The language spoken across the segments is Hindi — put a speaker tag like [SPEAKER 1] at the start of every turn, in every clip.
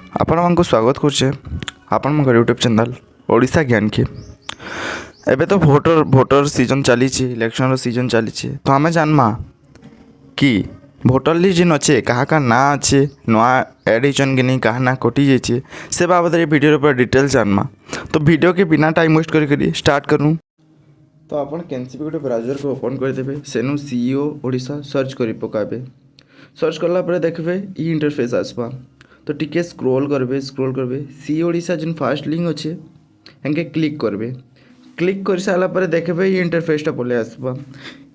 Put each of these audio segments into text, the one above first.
[SPEAKER 1] ଆପଣମାନଙ୍କୁ ସ୍ୱାଗତ କରୁଛେ ଆପଣଙ୍କ ୟୁଟ୍ୟୁବ୍ ଚ୍ୟାନେଲ୍ ଓଡ଼ିଶା ଜ୍ଞାନ କି। ଏବେ ତ ଭୋଟର ସିଜନ୍ ଚାଲିଛି, ଇଲେକ୍ସନ୍ର ସିଜନ୍ ଚାଲିଛି। ତ ଆମେ ଜାନ୍ମା କି ଭୋଟର ଲିଷ୍ଟ ଯେନ୍ ଅଛେ କାହା କାହା ନାଁ ଅଛେ, ନୂଆ ଆଡ଼୍ ହେଇଛନ୍ କି ନାଇଁ, କାହା ନାଁ କଟି ଯାଇଛେ, ସେ ବାବଦରେ ଭିଡ଼ିଓର ପୁରା ଡିଟେଲ୍ସ ଜାନ୍ମା। ତ ଭିଡ଼ିଓକେ ବିନା ଟାଇମ୍ ୱେଷ୍ଟ କରି ଷ୍ଟାର୍ଟ କରୁଁ। ତ ଆପଣ କେନ୍ସି ବି ଗୋଟେ ବ୍ରାଉଜର୍କୁ ଓପନ୍ କରିଦେବେ, ସେନୁ CEO ଓଡ଼ିଶା ସର୍ଚ୍ଚ କରି ପକାବେ। ସର୍ଚ୍ଚ କଲା ପରେ ଦେଖିବେ ଇ ଇଣ୍ଟରଫେସ୍ ଆସବା। तो टिके स्क्रोल करबे सी ओडिशा जिन फास्ट लिंक अच्छे हेंके क्लिक करबे। क्लिक कर सारा पर देखबे ये इंटरफेसटा पले आसबा।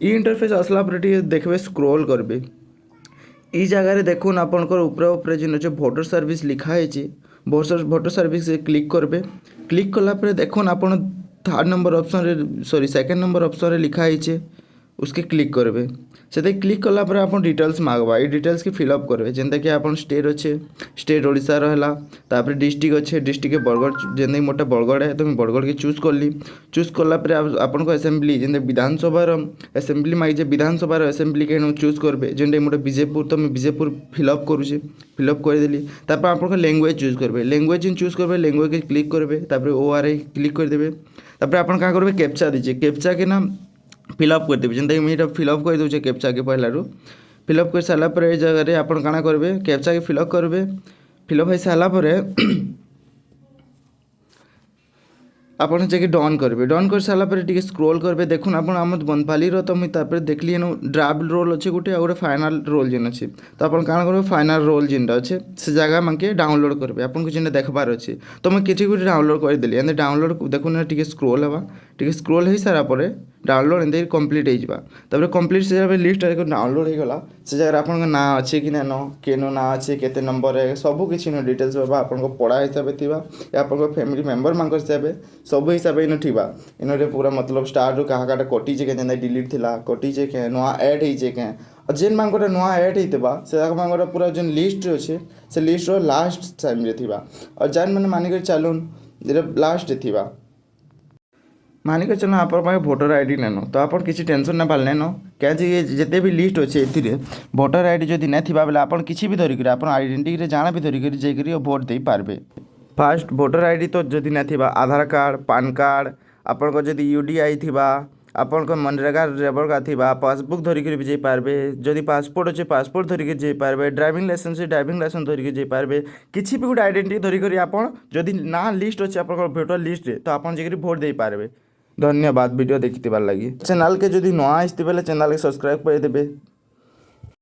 [SPEAKER 1] ई इंटरफेस आसला पर टिके देखबे स्क्रोल करबे। ई जगह रे देखुन आपनकर ऊपर ऊपर जिन अच्छे भोटर सर्विस लिखा है, भोटर सर्विस क्लिक करबे। क्लिक कला पर देखुन आपन थर्ड नंबर ऑप्शन रे सॉरी सेकंड नंबर ऑप्शन रे लिखा है, उसके क्लिक करबे। से क्लिक कला पर आप डिटेल्स मांगवा, ये डिटेल्स की फिलअप करबे। जेनता कि आप स्टेट अच्छे, स्टेट ओडिशा रहा, तापर डिस्ट्रिक्ट अच्छे, डिस्ट्रिक्ट बरगढ़ जेन मोटा बरगढ़ है तो मैं बरगढ़ के चूज कली। चूज कला आपन को असेंबली जेन विधानसभा असेंबली माइजे विधानसभा असेंबली के चूज करबे। जेन मोटे विजयपुर तो मैं विजयपुर फिलअप करुचे, फिलअप करदेली। तापर आपन लैंग्वेज चूज करबे, लैंग्वेज जिन चूज करबे लैंग्वेज के क्लिक करबे। तापर ORI क्लिक करदेबे। तापर आपन का करबे कैप्चा दीजिए, कैप्चा के ना फिलअप करदेवे। जेनता मुझे फिलअप कर दूचे कैप्चा के पहलू फिलअप कर सारापर ये जगह आप काଣା करेंगे कैप्चा के फिलअप करेंगे। फिलअप हो सारापर आप डन करेंगे। डन कर सारापर टे स्क्रोल करेंगे। देखुन आप बनपाली तो मुझे देखली ड्राफ्ट रोल अच्छे गोटे आ गए फाइनाल रोल जेन अच्छे। तो आप काଣା करेंगे फाइनाल रोल जेनटा अच्छे से जगह मानके डाउनलोड करेंगे। आपको जेन देखबार अच्छे तो मुझे किसी गोटे डाउनलोड करदेली। एंड डाउनलोड देखुन टे स्क्रोल हवा, टे स्क्रोल हो सारापर डाउनलोड एंड कम्प्लीट होगा। कम्प्लीट से लिस्ट डाउनलोड हो गला। से जगह आप ना अच्छे कि ना केनो ना अच्छे केते नंबर है सबू किसी डिटेल्स बाबा आपको पढ़ा हिसाब से या आप फैमिली मेम्बर मान हिसाब से सब हिसाब इन थीबा। इन पूरा मतलब स्टार्ट रू क्या कटी जे के डिलीट थिला कटी जे के नुआ ऐड होइजे के और जेन मान गोटे नुआ ऐड होइतबा से मान पूरा जेन लिस्ट अच्छे से लिस्ट रो लास्ट टाइम रे थिबा। और जेन माने मानिक चलून जे लास्ट थिबा मानिक चलो आप भोटर आईडी नेनो तो आप किसी टेंशन ना पाल नेनो कहीं जिते भी लिस्ट अच्छे ए भोटर आईडी जदि नहीं थी बेले आप किसी भी धरिक आप आइडेंटिटी जाना भी धरिक जाकर भोट दे पारे। फास्ट भोटर आईडी तो जदि नहीं थी आधार कार्ड पान कार्ड आपन जदि UDI थी आपन मनरेगा रेबर का थी पासबुक धरिक भी जाई पारबे। जदि पासपोर्ट अच्छे पासपोर्ट धरिक जाई पारबे। ड्राइविंग लाइसेंस ड्राइविंग लाइसेंस धरिक जाई पारबे। किसी भी गोटे आइडेंटिटी धरिक आपन जदि ना लिस्ट अच्छे आप भोटर लिस्ट तो आपन जाकर भोट दे पारबे। धन्यवाद वीडियो देखिथिबार लगी। चैनल के जदि नया आइसते बेले चैनल के सब्सक्राइब कर देबे।